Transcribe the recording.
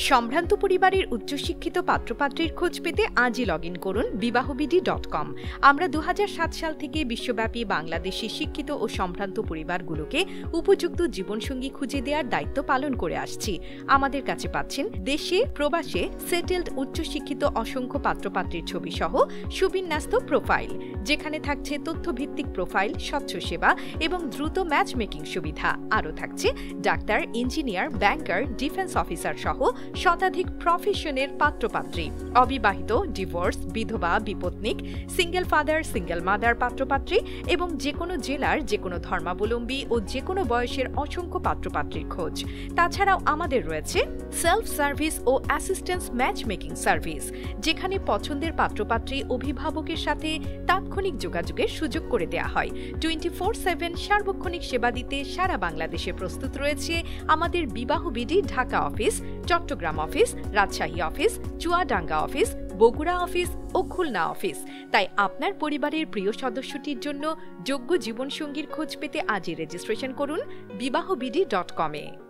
সম্ভ্রান্ত পরিবারের উচ্চশিক্ষিত পাত্রপাত্রীর খোঁজ পেতে আজই লগইন করুন বিবাহবিডি.com। আমরা 2007 সাল থেকে বিশ্বব্যাপী বাংলাদেশি শিক্ষিত ও সম্ভ্রান্ত পরিবারগুলোকে উপযুক্ত জীবনসঙ্গী খুঁজে দেওয়ার দায়িত্ব পালন করে আসছি। আমাদের কাছে পাচ্ছেন দেশে প্রবাসে সেটেলড উচ্চশিক্ষিত অসংখ্য পাত্রপাত্রীর ছবি সহ সুবিন্যস্ত প্রোফাইল, যেখানে থাকছে তথ্যভিত্তিক প্রোফাইল, স্বচ্ছ সেবা এবং দ্রুত ম্যাচ মেকিং সুবিধা। আরও থাকছে ডাক্তার, ইঞ্জিনিয়ার, ব্যাংকার, ডিফেন্স অফিসার সহ শতাধিক প্রফেশনের পাত্রপাত্রী, অবিবাহিত, ডিভোর্স, বিধবা, বিপত্নিক, সিঙ্গেল ফাদার, সিঙ্গেল মাদার পাত্রপাত্রী এবং যে কোনো জেলার যে কোনো ধর্মাবলম্বী ও যে কোনো বয়সের অসংখ্য পাত্রপাত্রীর খোঁজ। তাছাড়াও আমাদের রয়েছে সেলফ সার্ভিস ও অ্যাসিস্ট্যান্স ম্যাচ মেকিং সার্ভিস, যেখানে পছন্দের পাত্রপাত্রী অভিভাবকের সাথে তাৎক্ষণিক যোগাযোগের সুযোগ করে দেওয়া হয়। 24/7 সার্বক্ষণিক সেবা দিতে সারা বাংলাদেশে প্রস্তুত রয়েছে আমাদের BibahoBD Dhaka office, Chattogram office, Rajshahi office, Chuadanga office, Bogura office ও খুলনা অফিস। তাই আপনার পরিবারের প্রিয় সদস্যটির জন্য যোগ্য জীবনসঙ্গীর খোঁজ পেতে আজই রেজিস্ট্রেশন করুন বিবাহবিডি.com-এ।